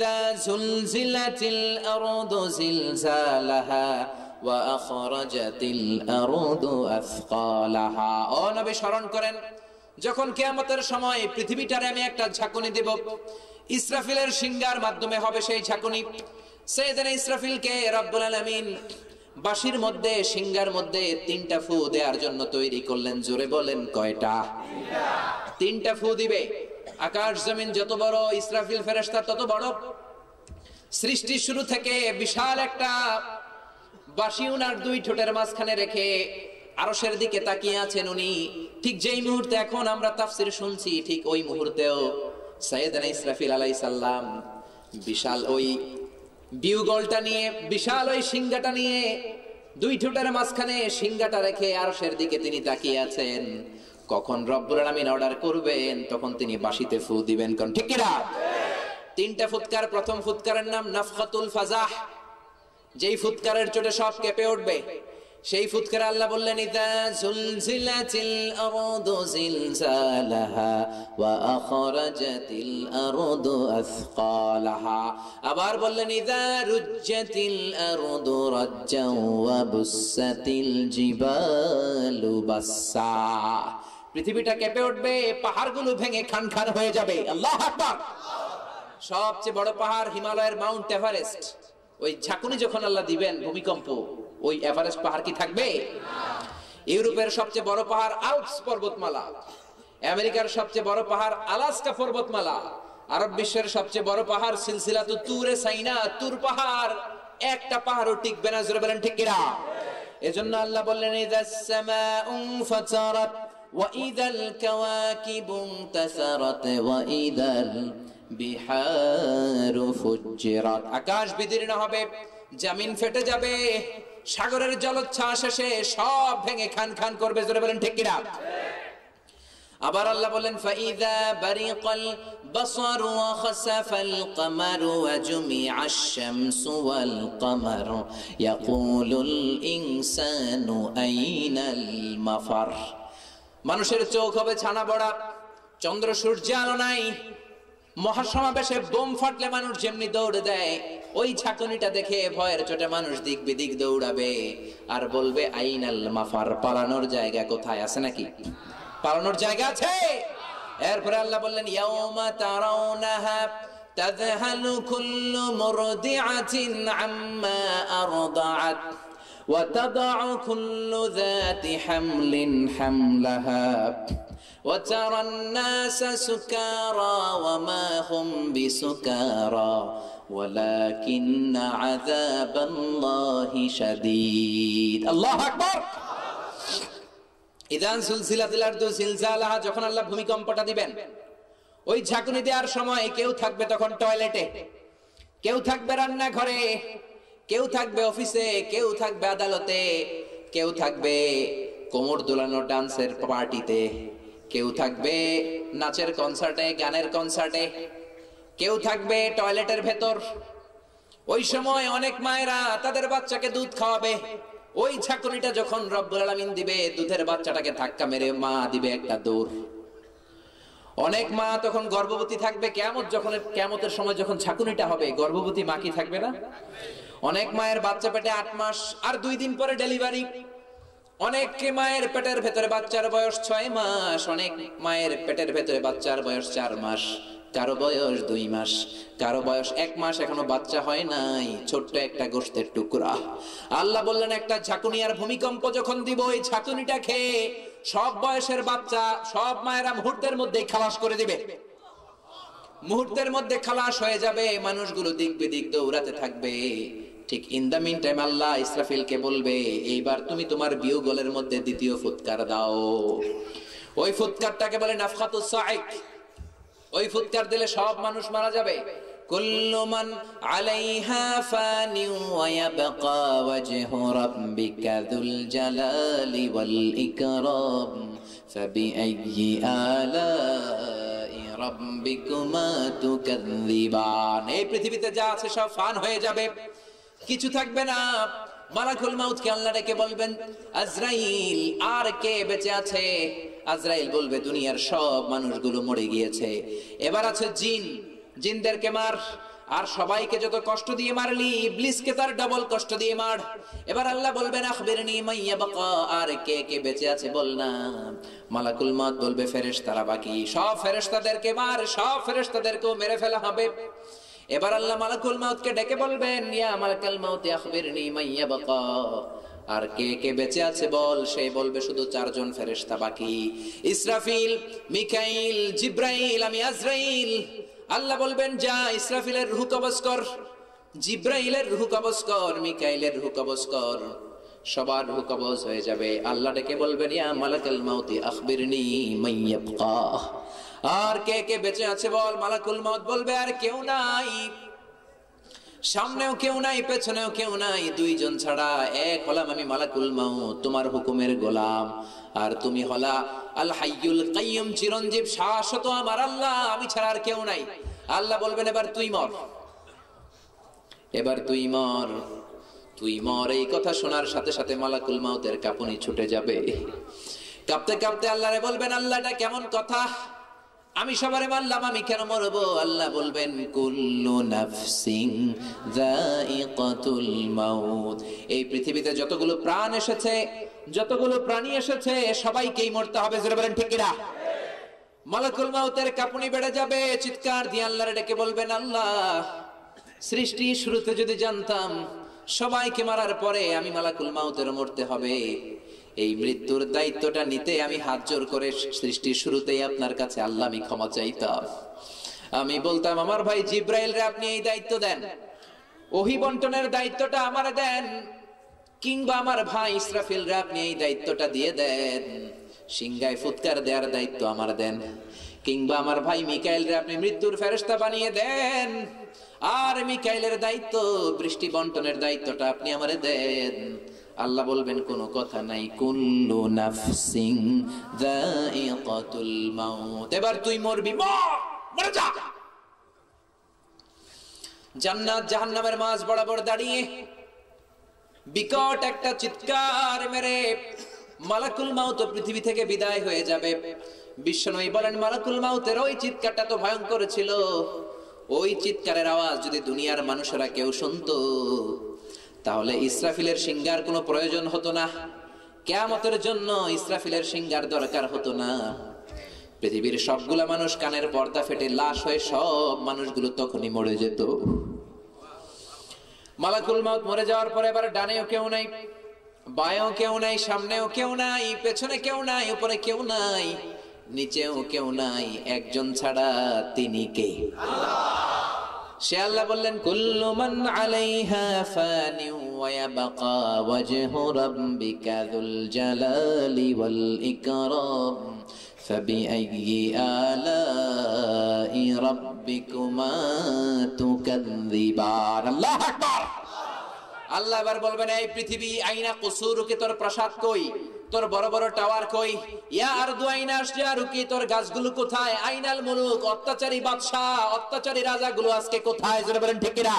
ইযা যুলজিলাতিল আরদু জিলজালাহা ওয়া আখরাজাতিল আরদু আসকালাহা। ও নবী স্মরণ করেন, যখন কিয়ামতের সময় পৃথিবীটারে আমি একটা ঝাঁকুনি দেব, ইসরাফিলের সিংহার মাধ্যমে হবে সেই ঝাঁকুনি। সাইয়েদনা ইসরাফিলকে রব্বুল আলামিন বাঁশির মধ্যে, সিংহার মধ্যে 3টা ফু দেওয়ার জন্য তৈরি করলেন। জোরে বলেন কয়টা? 3টা ফু দিবে। আকাশ জমিন যত বড়, ইসরাফিল ফেরেশতা তত বড়। সৃষ্টির শুরু থেকে বিশাল একটা বাঁশি উনার 2 ঠোঁটের মাঝখানে রেখে আরশের দিকে তাকিয়ে আছেন উনি। ঠিক যেই মুহূর্তে এখন আমরা তাফসীর শুনছি, ঠিক ওই মুহূর্তেও সাইয়েদনা ইসরাফিল আলাইহিস সালাম বিশাল ওই বিউগলটা নিয়ে, বিশাল ওই সিংহাটা নিয়ে 2 ঠোঁটের মাঝখানে সিংহাটা রেখে আরশের দিকে তিনি তাকিয়ে আছেন। কখন রব্বুল আলামিন অর্ডার করবেন তখন তিনি বাঁশিতে ফু দিবেন। কোন ঠিক কিনা? 3টা ফুৎকার। প্রথম ফুৎকারের নাম নাফখাতুল ফাজাহ, যেই ফুৎকারের চোটে সব কেঁপে উঠবে। সেই ফুৎকারে আল্লাহ বললেন ইযা যুলজিলাতিল আরদু জিলজালাহা ওয়া আখরাজাতিল আরদু আসকালাহা। আবার বললেন ইযা রুজ্জাতিল আরদু রাজ্জাও ওয়া বুসাতিল জিবালু বাসসা। পৃথিবীটা কেঁপে উঠবে, পাহাড়গুলো ভেঙে খান খান হয়ে যাবে। আল্লাহু আকবার। সবচেয়ে বড় পাহাড় হিমালয়ের মাউন্ট এভারেস্ট, ওই ঝাঁকুনি যখন আল্লাহ দিবেন, ভূমিকম্প, ওই এভারেস্ট পাহাড় কি থাকবে? ইউরোপের সবচেয়ে বড় পাহাড় আল্পস পর্বতমালা, আমেরিকার সবচেয়ে বড় পাহাড় আলাস্কা পর্বতমালা, আরব বিশ্বের সবচেয়ে বড় পাহাড় সিলসিলাতু তুরে সাইনা, তুর পাহাড়, একটা পাহাড়ও টিকবে না। জোরে বলেন ঠিক কিনা? এজন্য আল্লাহ বললেন ইযাস সামাউ ফাতারাত ওয়া ইযাল কাওয়াকিবু ইনতাসারাত ওয়া ইযাল বিহারু ফুজ্জিরাত। আকাশ বিদীর্ণ হবে, জমিন ফেটে যাবে, সাগরের জলোচ্ছ্বাস এসে সব ভেঙে খান খান করবে। জোরে বলেন ঠিক কিনা? আবার আল্লাহ বলেন ফাইযা বারিকাল বাসারু ওয়া খাসাফাল কামারু ওয়া জুমিআশ শামসু ওয়াল কামারু ইয়াকুলুল ইনসানু আইনাল মাফার। মানুষের চোখ হবে ছানা বড়া, চন্দ্র সূর্যের আলো নাই। মহাসমাবেশে বোম ফাটলে মানুষ যেমনি দৌড়ে দেয়, ওই ঝাঁকুনিটা দেখে ভয়ের চোটে মানুষ দিক বিদিক দৌড়াবে আর বলবে আইনাল মাফার, পালানোর জায়গা কোথায়? আছে নাকি? পালানোর জায়গা আছে? এরপরে আল্লাহ বললেন ইয়াউমা তারাউনাহা তাযহালু কুল্লু মুরদিআতিন আম্মা আরদাআত ওয়া তাদউ কুল্লু যাতি হামলিন হামলাহা وترى الناس سكارى وما هم بسكارى ولكن عذاب الله شديد। الله أكبر। إذا زلزلت الأرض زلزالها, যখন আল্লাহ ভূমিকম্পটা দিবেন, ওই ঝাঁকুনি দেওয়ার সময় কেউ থাকবে তখন টয়লেটে, কেউ থাকবে রান্নাঘরে, কেউ থাকবে অফিসে, কেউ থাকবে আদালতে, কেউ থাকবে কোমর দোলানো ডান্সের পার্টিতে, কেউ থাকবে নাচের কনসার্টে, গানের কনসার্টে, কেউ থাকবে টয়লেটের ভেতর। ওই সময় অনেক মায়েরা তাদের বাচ্চাকে দুধ খাওয়াবে। ওই ঝাঁকুনিটা যখন রব্বুল আলামিন দিবে, দুধের বাচ্চাটাকে ধাক্কা মেরে মা দিবে একটা দৌড়। অনেক মা তখন গর্ভবতী থাকবে। কিয়ামতের সময় যখন ঝাঁকুনিটা হবে, গর্ভবতী মা কি থাকবে না? অনেক মায়ের বাচ্চা পেটে 8 মাস আর 2 দিন পরে ডেলিভারি। অনেক মায়ের পেটের ভেতরে বাচ্চার বয়স 6 মাস, অনেক মায়ের পেটের ভেতরে বাচ্চার বয়স 4 মাস, কারো বয়স 2 মাস, কারো বয়স 1 মাস, এখনো বাচ্চা হয় নাই, ছোট্ট একটা গোশতের টুকরা। আল্লাহ বললেন একটা ঝাঁকুনি আর ভূমিকম্প যখন দিব, ওই ঝাঁকুনিটা খেয়ে সব বয়সের বাচ্চা, সব মায়েরা মুহূর্তের মধ্যেই খালাস করে দিবে। মুহূর্তের মধ্যে খালাস হয়ে যাবে, মানুষগুলো দিক বিদিক দৌড়াতে থাকবে। ঠিক ইন দা মিন টাইম আল্লাহ ইসরাফিলকে বলবে এইবার তুমি তোমার বিউগলের মধ্যে দ্বিতীয় ফুৎকার দাও। ওই ফুৎকারটাকে বলে নাফখাতুস সাইক। ওই ফুৎকার দিলে সব মানুষ মারা যাবে। কুল্লু মান আলাইহা ফানি ওয়া ইয়াবকা ওয়াজহু রাব্বিকা যুল জালালি ওয়াল ইকরাম ফাবিআইয়ি আলাই রাব্বিকুমা তুকাযযিবান। এই পৃথিবীতে যা আছে সব ফান হয়ে যাবে, কিছু থাকবে না। মালাকুল মাউতকে আল্লাহ ডেকে বলবেন আজরাইল, আর কে বেঁচে আছে? আজরাইল বলবে দুনিয়ার সব মানুষগুলো মরে গিয়েছে, এবার আছে জিন, জিনদেরকে মার। আর সবাইকে যত কষ্ট দিয়ে মারলি, ইবলিসকে তার ডাবল কষ্ট দিয়ে মার। এবার আল্লাহ বলবেন আখবিরনি মাইয়া বাকা, আর কে কে বেঁচে আছে বল না। মালাকুল মউত বলবে ফেরেশতারা বাকি, সব ফেরেশতাদেরকে মার, সব ফেরেশতাদেরকেও মেরে ফেলা হবে। এবার আল্লাহ মালাকুল মউতকে ডেকে বলবেন ইয়া মালাকুল মউত আখবিরনি মাইয়া বাকা, আর কে কে বেঁচে আছে বল। সে বলবে শুধু 4 জন ফেরেশতা বাকি, ইসরাফিল, মিকাইল, জিব্রাইল, আমি আজরাইল। আল্লাহ বলবেন যা ইসরাফিলের রূহ কবজ কর, জিব্রাইলের রূহ কবজ কর, মিকাইলের রূহ কবজ কর। সবার রূহ কবজ হয়ে যাবে। আল্লাহ ডেকে বলবেন ইয়া মালাকুল মউত আখবিরনি মাইয়াবকা, আর কে কে বেঁচে আছে বল। মালাকুল মউত বলবে আর কেউ নাই, সামনেও কেউ নাই, পেছনেও কেউ নাই, 2 জন ছাড়া। এক হলাম আমি মালাকুল মউত, তোমার হুকুমের গোলাম, আর তুমি হলা আল হাইয়ুল কাইয়ুম, চিরঞ্জীব শাশ্বত আমার আল্লাহ, আমি ছাড়া আর কেউ নাই। আল্লাহ বলবেন এবার তুই মর, এবার তুই মর, তুই মর। এই কথা শোনার সাথে সাথে মালাকুল মউতের কাঁপুনি ছুটে যাবে। কাঁপতে কাঁপতে আল্লাহরে বলবেন আল্লাহ এটা কেমন কথা, আমি সবারে মারলাম, আমি কেন মরবো? আল্লাহ বলবেন কুল্লু নাফসিন যায়িকাতুল মাউত, এই পৃথিবীতে যতগুলো প্রাণ এসেছে, যতগুলো প্রাণী এসেছে, সবাইকেই মরতে হবে। জোরে বলেন ঠিক কিনা? মালাকুল মউতের কাঁপুনি বেড়ে যাবে, চিৎকার দিয়ে আল্লাহরে ডেকে বলবেন আল্লাহ সৃষ্টি শুরুতে যদি জানতাম সবাইকে মারার পরে আমি মালাকুল মউতের মরতে হবে, এই মৃত্যুর দায়িত্বটা নিতে আমি হাত জোর করে সৃষ্টির শুরুতেই আপনার কাছে আল্লাহ আমি ক্ষমা চাইতাম। আমি বলতাম আমার ভাই জিব্রাইল রে আপনি এই দায়িত্ব দেন, ওহী বন্টনের দায়িত্বটা আমারে দেন, কিংবা আমার ভাই ইসরাফিল রে আপনি এই দায়িত্বটা দিয়ে দেন, সিংহায় ফুৎকার দেওয়ার দায়িত্ব আমার দেন, কিংবা আমার ভাই মিকাইল রে আপনি মৃত্যুর ফেরেশতা বানিয়ে দেন, আর মিকাইলের দায়িত্ব বৃষ্টি বন্টনের দায়িত্বটা আপনি আমারে দেন। আল্লাহ বলবেন কোনো কথা নাই, কুল্লু নাফসিন যায়িকাতুল মাউত, এবার তুই মরবি, মরে যা। জান্নাত জাহান্নামের মাঝ বরাবর দাঁড়িয়ে বিকট একটা চিৎকার মেরে মালাকুল মউত পৃথিবী থেকে বিদায় হয়ে যাবে। বিশ্বনবী বলেন মালাকুল মউতের ওই চিৎকারটা তো ভয়ঙ্কর ছিল, ওই চিৎকারের আওয়াজ যদি দুনিয়ার মানুষেরা কেউ শুনতো তাহলে ইসরাফিলের সিংহার কোনো প্রয়োজন হতো না, কিয়ামতের জন্য ইসরাফিলের সিংহার দরকার হতো না। পৃথিবীর সবগুলা মানুষ কানের পর্দা ফেটে লাশ হয়ে সব মানুষগুলো তখনই মরে যেত। মালাকুল মউত মরে যাওয়ার পরে এবার ডানেও কেউ নাই, বাঁয়েও কেউ নাই, সামনেও কেউ নাই, পেছনে কেউ নাই, উপরে কেউ নাই, নিচেও কেউ নাই, একজন ছাড়া, তিনি কে? সে আল্লাহ বললেন কুল্লু মান আলাইহা ফানি ওয়া ইয়াবকা ওয়াজহু রাব্বিকা যুল জালালি ওয়াল ইকরাম ফাবিআইয়ি আলাই রাব্বিকুমা তুকাযযিবান। আল্লাহু আকবার। আল্লাহ এবার বলবেন এই পৃথিবী আইনা কুসুরুকে, তোর প্রাসাদ কই, তোর বড় বড় টাওয়ার কই, ইয়া আরদু আইনা আশজারুকি, তোর গাছগুলো কোথায়, আইনাল মুলুক, অত্যাচারী বাদশা, অত্যাচারী রাজাগুলো আজকে কোথায়? জোরে বলেন ঠিক কিনা?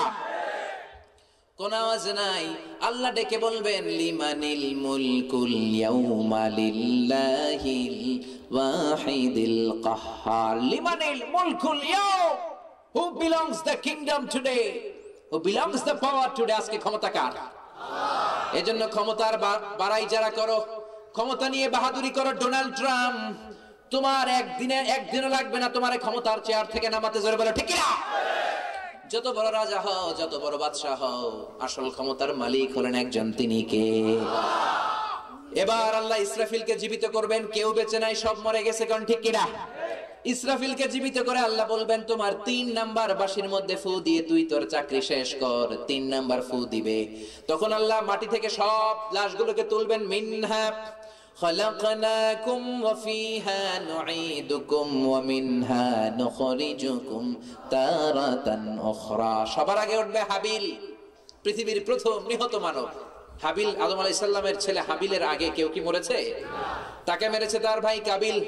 কোন আওয়াজ নাই। আল্লাহ ডেকে বলবেন লিমানিল মুলকুল ইয়াউমা লিল্লাহিল ওয়াহিদিল কাহ্হার, লিমানিল মুলকুল ইয়াউম, who belongs the kingdom today, who belongs the power today, আজকে ক্ষমতা কার? আল্লাহ। এজন্য ক্ষমতার বাড়াই যারা করো, ক্ষমতা নিয়ে বাহাদুরি করো, ডোনাল্ড ট্রাম্প, তোমার একদিনও লাগবে না তোমার ক্ষমতার চেয়ার থেকে নামাতে। জোরে বলো ঠিক কিনা? যত বড় রাজা হও, যত বড় বাদশা হও, আসল ক্ষমতার মালিক হলেন একজন, তিনি কে? এবার আল্লাহ ইসরাফিলকে জীবিত করবেন, কেউ বেঁচে নাই, সব মরে গেছে, কোন ঠিক কিনা? ইসরাফিলকে জীবিত করে আল্লাহ বলবেন তোমার 3 নাম্বার বাঁশির মধ্যে ফু দিয়ে তুই তোর চাকরি শেষ কর। 3 নাম্বার ফু দিবে, তখন আল্লাহ মাটি থেকে সব লাশগুলোকে তুলবেন। মিনহা খালাকনাকুম ওয়া ফিহা নুঈদুকুম ওয়া মিনহা নুখরিজুকুম তারাতান উখরা। সবার আগে উঠবে হাবিল, পৃথিবীর প্রথম নিহত মানব হাবিল। আদম আলাইহিস সালামের ছেলে হাবিলের আগে কেউ কি মরেছে? তাকে মেরেছে তার ভাই কাবিল।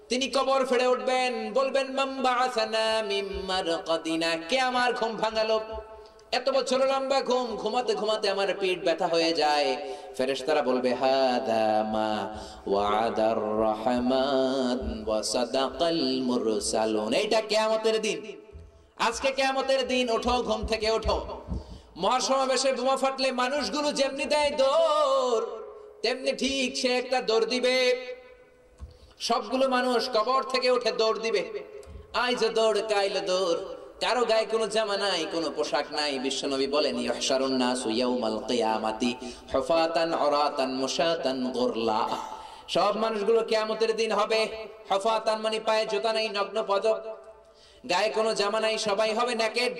তিনি কবর ফেড়ে উঠবেন, বলবেন মান বাআসানা মিন মারকাদিনা, কে আমার ঘুম ভাঙালো? এত বছর লম্বা ঘুম, ঘুমাতে ঘুমাতে আমার পিঠ ব্যথা হয়ে যায়। ফেরেশতারা বলবে হাদা মা ওয়াদার রহমান ওয়া সাদাকাল মুরসালুন, এইটা কিয়ামতের দিন আজকে কিয়ামতের দিন, ওঠো ঘুম থেকে ওঠো। মহাসমাবেশে বোমা ফাটলে মানুষগুলো যেমনি দেয় দৌড়, তেমনি ঠিক সে একটা দৌড় দিবে। সবগুলো মানুষ কবর থেকে উঠে দৌড় দিবে। আইজ দৌড় কাইল দৌড়, কারো গায়ে কোনো জামা নাই, কোনো পোশাক নাই। বিশ্বনবী বলেন ইহশারুন নাসু ইয়াউমাল কিয়ামাতি হুফাতান উরাতান মুশাতান গুরলা। সব মানুষগুলো কিয়ামতের দিন হবে হুফাতান, মানে পায়ে জুতা নাই, নগ্ন পদক, গায়ে কোনো জামা নাই, সবাই হবে নেকেড।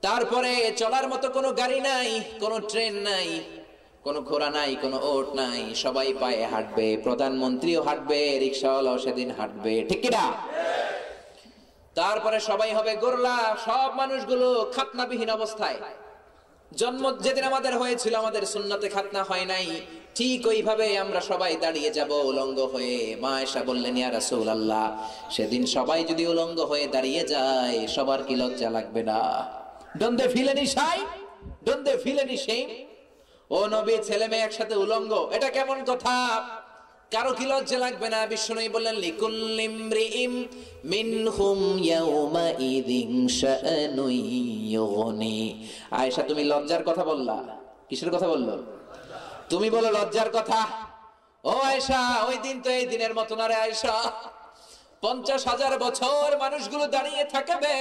তারপরে চলার মতো কোনো গাড়ি নাই, কোনো ট্রেন নাই, কোনো ঘোড়া নাই, কোনো ওট নাই, সবাই পায়ে হাঁটবে। প্রধানমন্ত্রীও হাঁটবে, রিকশাওয়ালাও সেদিন হাঁটবে, ঠিক কি না? তারপরে সবাই হবে গোরলা, সব মানুষগুলো খাতনাবিহীন অবস্থায়। জন্ম যেদিন আমাদের হয়েছিল, আমাদের সুন্নতে খাতনা হয় নাই, ঠিক ওইভাবে আমরা সবাই দাঁড়িয়ে যাব উলঙ্গ হয়ে। মা আয়েশা বললেন ইয়া রাসূলুল্লাহ, সেদিন সবাই যদি উলঙ্গ হয়ে দাঁড়িয়ে যায়, সবার কি লজ্জা লাগবে না? Don't they feel any shy? Don't they feel any shame? ও নবী, ছেলে মেয়ে একসাথে উলঙ্গ, এটা কেমন কথা? কারো কি লজ্জা লাগবে না? বিশ্বনবী বললেন লিকুল্লি ইমরিইম মিনহুম ইয়াউমাইযিন শাআনুন ইউগনি। আয়েশা, তুমি লজ্জার কথা বললা, কিসের কথা বললো? তুমি বলো লজ্জার কথা। ও আয়েশা, ওই দিন তো এই দিনের মতো না রে আয়েশা। 50,000 বছর মানুষগুলো দাঁড়িয়ে থাকবে,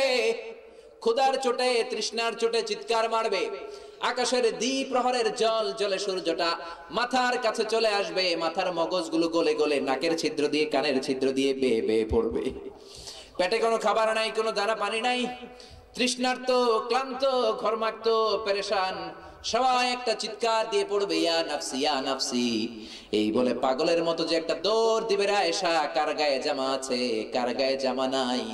ক্ষুধার চোটে, তৃষ্ণার চোটে চিৎকার মারবে। আকাশের দ্বিপ্রহরের জল জলে সূর্যটা মাথার কাছে চলে আসবে, মাথার মগজগুলো গলে গলে নাকের ছিদ্র দিয়ে, কানের ছিদ্র দিয়ে বেয়ে বেয়ে পড়বে। পেটে কোনো খাবার নাই, কোনো দানা পানি নাই, তৃষ্ণার্ত, ক্লান্ত, ঘর্মাক্ত, পেরেশান, সবাই একটা চিৎকার দিয়ে পড়বে, ইয়া নাফসি ইয়া নাফসি। এই বলে পাগলের মতো যে একটা দৌড় দিবে রে আয়েশা, কার গায়ে জামা আছে, কার গায়ে জামা নাই,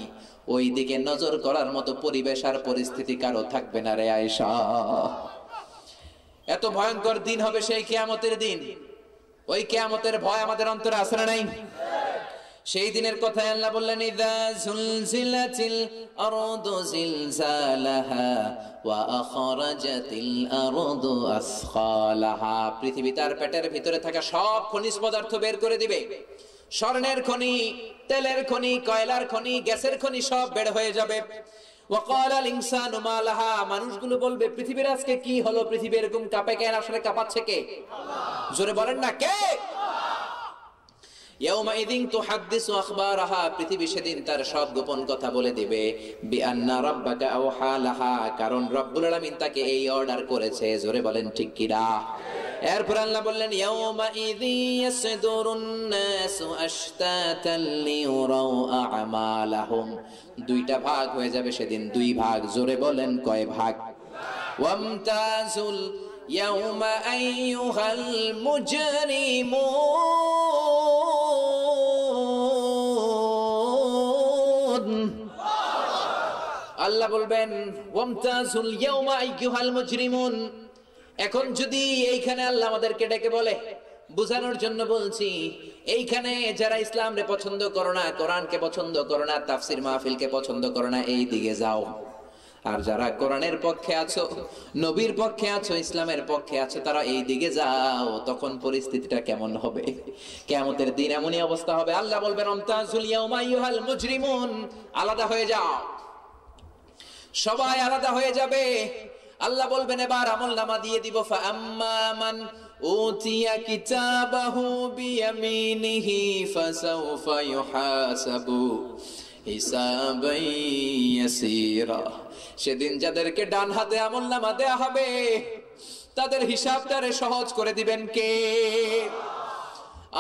ওই দিকে নজর করার মতো পরিবেশ আর পরিস্থিতি কারো থাকবে না রে আয়েশা। এত ভয়ঙ্কর দিন হবে সেই কিয়ামতের দিন। ওই কিয়ামতের ভয় আমাদের অন্তরে আছে না নাই? সেই দিনের কথা আল্লাহ বললেন ইযা যুলজিলাতিল আরদু জিলজালাহা ওয়া আখরাজাতিল আরদু আসখালাহা। পৃথিবী তার পেটের ভিতরে থাকা সব খনিজ পদার্থ বের করে দিবে। স্বর্ণের খনি, তেলের খনি, কয়লার খনি, গ্যাসের খনি সব বের হয়ে যাবে। ওয়াকালাল ইনসানু মা লাহা, মানুষগুলো বলবে পৃথিবীর আজকে কি হলো, পৃথিবী এরকম কাঁপে কেন? আসলে কাঁপাচ্ছে কে? আল্লাহ। জোরে বলেন না, কে? ইয়াউমাইযিন তুহাদ্দিসু আখবারাহা, পৃথিবী সেদিন তার সব গোপন কথা বলে দিবে। বিআন্না রাব্বাকা আওহা লাহা, কারণ রব্বুল আলামিন তাকে এই অর্ডার করেছে। জোরে বলেন ঠিক কি না? এরপর আল্লাহ বললেন ইয়াউমাইযিন ইয়াসদুরুন নাসু আশতাতান লিউরাউ আ'মালাহুম, দুইটা ভাগ হয়ে যাবে সেদিন, দুই ভাগ। জোরে বলেন কয় ভাগ? ওয়ামতাজুল ইয়াউমা আইয়ুহাল মুজরিমুন। আল্লাহ বলবেন ওয়ামতাজুল ইয়াউমা আইয়ুহাল মুজরিমুন। এখন যদি এইখানে আল্লাহ আমাদেরকে ডেকে বলে, বুঝানোর জন্য বলছি, এইখানে যারা ইসলাম রে পছন্দ করো না, কোরআনকে পছন্দ করো না, তাফসির মাহফিলকে পছন্দ করো না, এই দিকে যাও। আর যারা কোরআনের পক্ষে আছো, নবীর পক্ষে আছো, ইসলামের পক্ষে আছো, তারা এই দিকে যাও। তখন পরিস্থিতিটা কেমন হবে? কিয়ামতের দিন এমনই অবস্থা হবে। আল্লাহ বলবেন আমতাজুল ইয়াউমা আইয়ুহাল মুজরিমুন, আলাদা হয়ে যাও। সবাই আলাদা হয়ে যাবে। আল্লাহ বলবেন এবার আমলনামা দিয়ে দিব। ফাআম্মা মান উতিয়া কিতাবাহু বিয়ামিনিহি ফাসাউফা ইউহাসাবু হিসাবান ইয়াসীরা। সেদিন যাদেরকে ডান হাতে আমলনামা দেয়া হবে, তাদের হিসাবটারে সহজ করে দিবেন কে?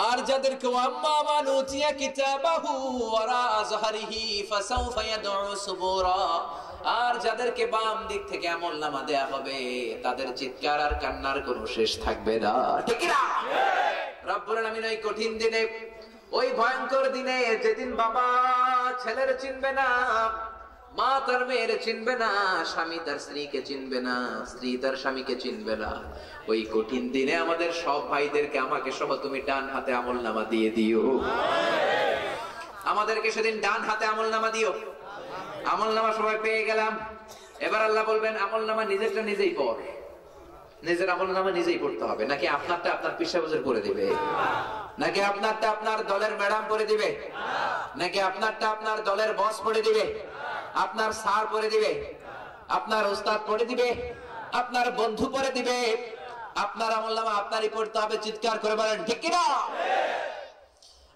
আর যাদেরকে আম্মা মান উতিয়া কিতাবাহু ওয়ারা যহরিহি ফাসাউফা ইয়াদউ সুবুরা, আর যাদেরকে বাম দিক থেকে আমলনামা দেয়া হবে, তাদের চিৎকার আর কান্নার কোনো শেষ থাকবে না, ঠিক না? রব্বুল আলামিন ওই কঠিন দিনে, ওই ভয়ঙ্কর দিনে, যেদিন বাবা ছেলের চিনবে না, মা তার মেয়ের চিনবে না, স্বামী তার স্ত্রীকে চিনবে না, স্ত্রী তার স্বামীকে চিনবে না, ওই কঠিন দিনে আমাদের সব ভাইদেরকে, আমাকে সহ তুমি ডান হাতে আমলনামা দিয়ে দিও। আমাদেরকে সেদিন ডান হাতে আমলনামা দিও। আমলনামা সবাই পেয়ে গেলাম। এবার আল্লাহ বলবেন আমলনামা নিজেরটা নিজেই পড়। নিজের আমলনামা নিজেই পড়তে হবে, নাকি আপনারটা আপনার পিসা হুজুর করে দিবে? নাকি আপনারটা আপনার দলের ম্যাডাম করে দিবে? নাকি আপনারটা আপনার দলের বস পড়ে দিবে? আপনার স্যার পড়ে দিবে, আপনার উস্তাদ পড়ে দিবে, আপনার বন্ধু পড়ে দিবে, আপনার আমলনামা আপনারই পড়তে হবে। চিৎকার করে বলেন ঠিক কি না?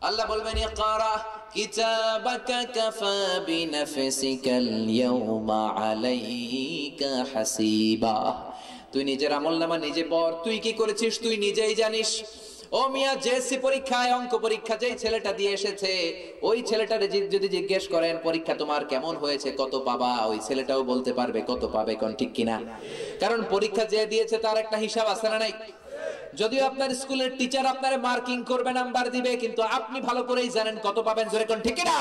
আল্লাহ বলবেন ইকরা কিতাবাকা কাফা বিনাফসিকাল ইয়াউমা আলাইকা হাসিবা। তুই নিজের আমলনামা নিজে পড়, তুই কি করেছিস তুই নিজেই জানিস। ও মিয়া, জেএসসি পরীক্ষায় অঙ্ক পরীক্ষা যেই ছেলেটা দিয়ে এসেছে, ওই ছেলেটারে যদি জিজ্ঞেস করেন পরীক্ষা তোমার কেমন হয়েছে, কত পাবা, ওই ছেলেটাও বলতে পারবে কত পাবে, কোন ঠিক কিনা? কারণ পরীক্ষা যে দিয়েছে তার একটা হিসাব আছে না নাই? যদিও আপনার স্কুলের টিচার আপনারে মার্কিং করবে, নাম্বার দিবে, কিন্তু আপনি ভালো করেই জানেন কত পাবেন, জোরে কোন ঠিক কিনা?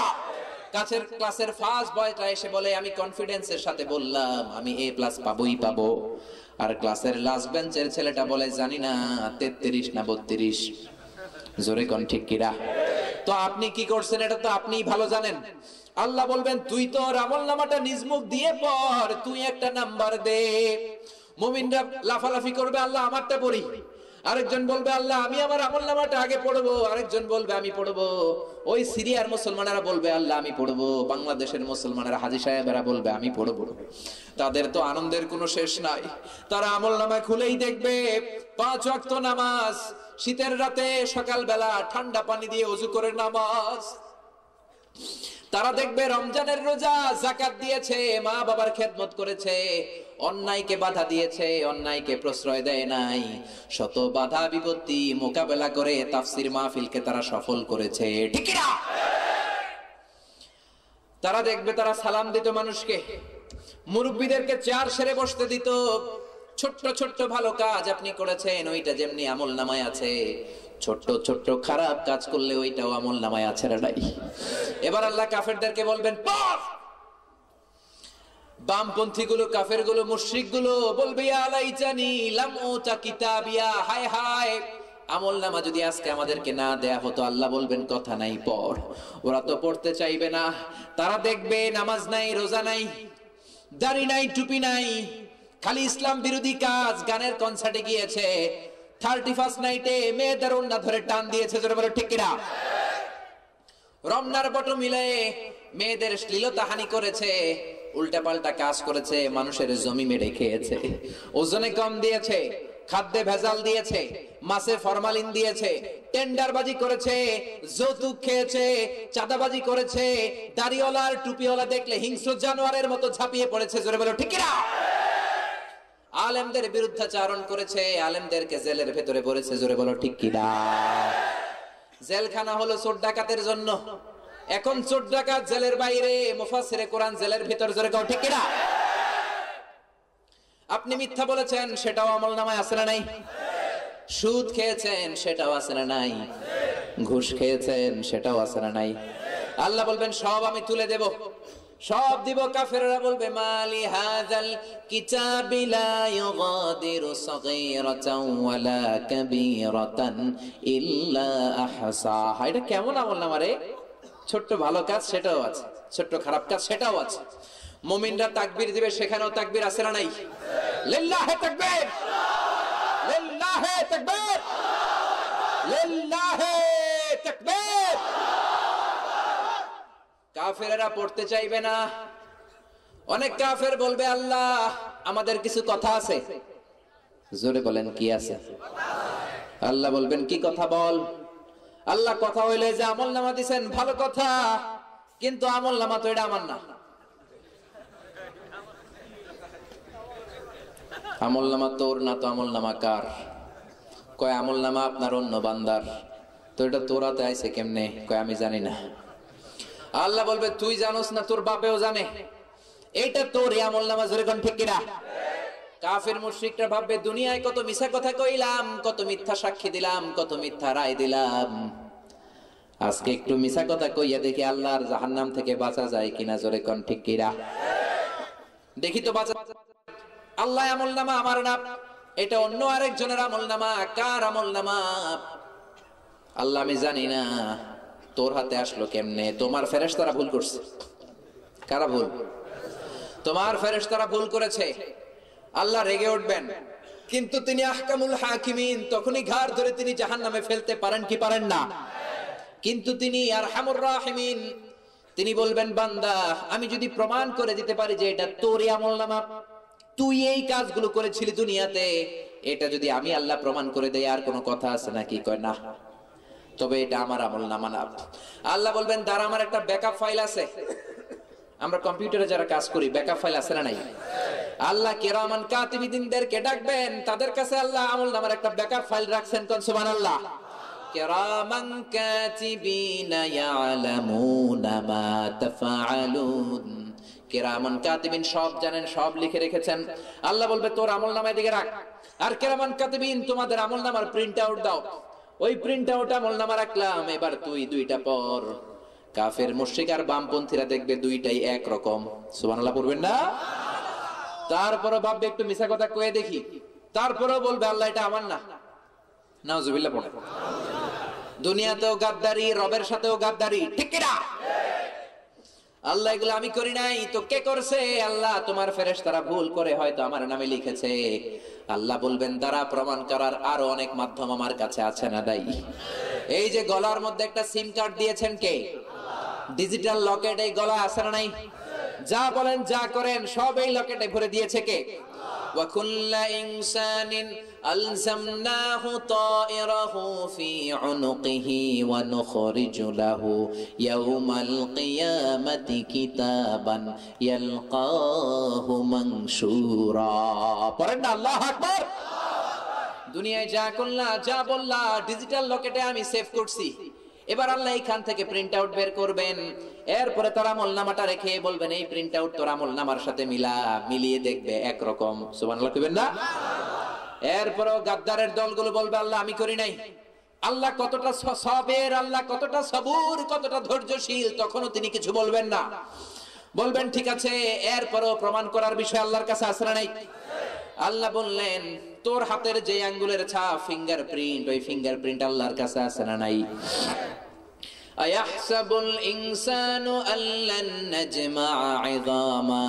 কাছের ক্লাসের ফার্স্ট বয়টা এসে বলে আমি কনফিডেন্সের সাথে বললাম আমি A+ পাবোই পাবো, আর ক্লাসের লাস্ট বেঞ্চের ছেলেটা বলে জানি না 33 না 32, জোরে কোন ঠিক কিনা? তো আপনি কি করছেন এটা তো আপনিই ভালো জানেন। আল্লাহ বলবেন তুই তো আমলনামাটা নিজ মুখ দিয়ে পড়, তুই একটা নাম্বার দে। মুমিনরা লাফালাফি করবে আল্লাহ আমারটা পড়ি, আরেকজন বলবে আল্লাহ আমি আমার আমলনামাটা আগে পড়বো, আরেকজন বলবে আমি পড়বো। ওই সিরিয়ার মুসলমানেরা বলবে আল্লাহ আমি পড়বো, বাংলাদেশের মুসলমানেরা হাজী সাহেবেরা বলবে আমি পড়বো। তাদের তো আনন্দের কোনো শেষ নাই। তারা আমলনামা খুলেই দেখবে 5 ওয়াক্ত নামাজ, শীতের রাতে সকালবেলা ঠান্ডা পানি দিয়ে ওযু করে নামাজ। তারা দেখবে রমজানের রোজা, যাকাত দিয়েছে, মা বাবার খেদমত করেছে, অন্যায়কে বাধা দিয়েছে, অন্যায়কে প্রশ্রয় দেয় নাই, শত বাধা বিপত্তি মোকাবেলা করে তাফসীর মাহফিলকে তারা সফল করেছে, ঠিক না? তারা দেখবে তারা সালাম দিত মানুষকে, মুরব্বিদেরকে চেয়ার সেরে বসতে দিত। ছোট্ট ছোট্ট ভালো কাজ আপনি করেছেন, ওইটা যেমনি আমলনামায় আছে, ছোট্ট ছোট্ট খারাপ কাজ করলে ওইটাও আমলনামায় আছে না নাই? এবার আল্লাহ কাফেরদেরকে বলবেন পড়। বামপন্থী গুলো, কাফের গুলো, মুশরিক গুলো বলবে ইয়া লাইতানি লাম উতা কিতাবিয়া, হায় হায় আমলনামা যদি আজকে আমাদেরকে না দেয়া হতো। আল্লাহ বলবেন কথা নাই পড়। ওরা তো পড়তে চাইবে না। তারা দেখবে নামাজ নাই, রোজা নাই, দাড়ি নাই, টুপি নাই, খালি ইসলাম বিরোধী কাজ, গানের কনসার্টে গিয়েছে, 31st নাইটে মেয়েদের ওন্না ধরে টান দিয়েছে, জোরে বলো ঠিক কিনা? রমনার বটো মিলে মেয়েদের শ্লীলতাহানি করেছে, উল্টাপাল্টা কাজ করেছে, মানুষের জমি মেরে খেয়েছে, ওজনে কম দিয়েছে, খাদ্যে ভেজাল দিয়েছে, মাছে ফরমালিন দিয়েছে, টেন্ডারবাজি করেছে, যৌতুক খেয়েছে, চাঁদাবাজি করেছে, দাড়িওয়ালা আর টুপিওয়ালা দেখলে হিংস্র জানোয়ারের মতো ঝাঁপিয়ে পড়েছে, জোরে বলো ঠিক কিনা? আলেমদের বিরুদ্ধাচারণ করেছে, আলেমদেরকে জেলের ভেতরে পড়েছে, জোরে বলো ঠিক কিনা? জেলখানা হলো চোর ডাকাতের জন্য, এখন চোর ডাকাত জেলের বাইরে, মুফাসসিরে কোরআন জেলের ভিতর, জোরে কও ঠিক কিনা? আপনি মিথ্যা বলেছেন সেটাও আমলনামায় আছে না নাই? সুদ খেয়েছেন সেটাও আছে না নাই? ঘুষ খেয়েছেন সেটাও আছে না নাই? আল্লাহ বলবেন সব আমি তুলে দেব, সব দিব। কাফেররা বলবে মালি হাযাল কিতাবি লা ইউগাদিরু সাগীরাতান ওয়ালা কাবীরাতান ইল্লা আহসাহা। এটা কেমন আমলনামা রে? ছোট্ট ভালো কাজ সেটাও আছে, ছোট্ট খারাপ কাজ সেটাও আছে। মুমিনরা তাকবীর দিবে, সেখানেও তাকবীর আছে না নাই? লিল্লাহি তাকবীর, লিল্লাহি তাকবীর, লিল্লাহি তাকবীর। কাফেরেরা পড়তে চাইবে না। অনেক কাফের বলবে আল্লাহ আমাদের কিছু কথা আছে, জোরে বলেন কি আছে? আল্লাহ বলবেন কি কথা বল? আল্লাহ কথা হইলে যে আমলনামা দিবেন ভালো কথা, কিন্তু আমলনামা তো এটা আমার না। আমলনামা তোর না তো আমলনামা কার? কয় আমলনামা আপনার অন্য বান্দার। তো এটা তোরাতে আইছে কেমনে? কয় আমি জানি না। আল্লাহ বলবে তুই জানোস না, তোর বাপেও জানে, এইটা তোর আমলনামা, জোরে কোন ঠিক কিনা? কাফের মুশরিকরা ভাববে দুনিয়ায় কত মিথ্যা কথা কইলাম, কত মিথ্যা সাক্ষী দিলাম, কত মিথ্যা রায় দিলাম, আজকে একটু মিথ্যা কথা কইয়া দেখি আল্লাহর জাহান্নাম থেকে বাঁচা যায় কিনা, জোরে কোন ঠিক কিনা? দেখি তো বাঁচা। আল্লাহ আমলনামা আমার না, এটা অন্য আরেকজনের আমলনামা। কার আমলনামা? আল্লাহ আমি জানি না। তোর হাতে আসলো কেমনে? তোমার ফেরেশতারা ভুল করছে। কারা ভুল? তোমার ফেরেশতারা ভুল করেছে। আল্লাহ রেগে উঠবেন, কিন্তু তিনি আহকামুল হাকিমিন, তখনই ঘাড় ধরে তিনি জাহান্নামে ফেলতে পারেন কি পারেন না? কিন্তু তিনি আরহামুর রাহিমিন, তিনি বলবেন, বান্দা আমি যদি প্রমাণ করে দিতে পারি যে এটা তোরই আমলনামা, তুই এই কাজগুলো করেছিলি দুনিয়াতে, এটা যদি আমি আল্লাহ প্রমাণ করে দেই আর কোনো কথা আছে নাকি? কয় না, তবে এটা আমার আমলনামা না। আল্লাহ বলবেন, দাঁড়া, আমার একটা ব্যাকআপ ফাইল আছে। আমরা কম্পিউটারে যারা কাজ করি ব্যাকআপ ফাইল আছে না নাই? আল্লাহ কিরামান কাতিবিনদেরকে ডাকবেন, তাদের কাছে আল্লাহ আমলনামার একটা ব্যাকআপ ফাইল রাখছেন। কোন সুবহানাল্লাহ। কিরামান কাতিবিনা ইয়ালামুনা মা তাফআলুন। কিরামান কাতিবিন সব জানেন, সব লিখে রেখেছেন। আল্লাহ বলবে, তোর আমলনামায় দিকে রাখ। আর কিরামান কাতিবিন, তোমাদের আমলনামার প্রিন্ট আউট দাও। ওই প্রিন্ট আউট আমলনামা রাখলাম, এবার তুই দুইটা পর। কাফের মুশরিক আর বামপন্থীরা দেখবে দুইটাই একরকম। সুবহানাল্লাহ পড়বেন না? তারপরও ভাববে একটু মিছা কথা কয়ে দেখি, তারপরেও বলবে আল্লাহ এটা আমার না। নাউজুবিল্লাহ পড়ে। দুনিয়াতেও গাদ্দারি, রবের সাথেও গাদ্দারি, ঠিক কি না? আল্লাহ এগুলো আমি করি নাই, তো কে করছে? আল্লাহ তোমার ফেরেশতারা ভুল করে হয়তো আমার নামে লিখেছে। আল্লাহ বলবেন, দ্বারা প্রমাণ করার আরো অনেক মাধ্যম আমার কাছে আছে না দাই? এই যে গলার মধ্যে একটা সিম কার্ড দিয়েছেন কে? ডিজিটাল লকেট এই গলা আছে না নাই? যা বলেন যা করেন সব এই লকেটে ভরে দিয়েছে কে? ওয়া কুল্লা ইনসানিন আলজামনাহু তায়রাহু ফি উনুকিহি ওয়া নুখরিজু লাহু ইয়াওমাল কিয়ামাতি কিতাবান ইয়ালকাহু মানশুরা। পড়েন না আল্লাহু আকবার। দুনিয়ায় যা করলা, যা বললা, ডিজিটাল লকেটে আমি সেভ করছি। এবার আল্লাহ এইখান থেকে প্রিন্ট আউট বের করবেন, এরপরে তার আমলনামাটা রেখে বলবেন, এই প্রিন্ট আউট তোর আমলনামার সাথে মিলিয়ে দেখবে একরকম। সুবহানাল্লাহ কইবেন না? এরপরও গাদ্দারের দলগুলো বলবে, আল্লাহ আমি করি নাই। আল্লাহ কতটা সবের, আল্লাহ কতটা সবুর, কতটা ধৈর্যশীল, তখনও তিনি কিছু বলবেন না। বলবেন ঠিক আছে, এরপরও প্রমাণ করার বিষয় আল্লাহর কাছে আছে না নাই? আল্লাহ বললেন, তোর হাতের যে আঙ্গুলের ছাপ, ফিঙ্গারপ্রিন্ট, ওই ফিঙ্গারপ্রিন্ট আল্লাহর কাছে আছে না নাই? আয়াহসাবুল ইনসানু আল্লান নাজমাআ ইযামা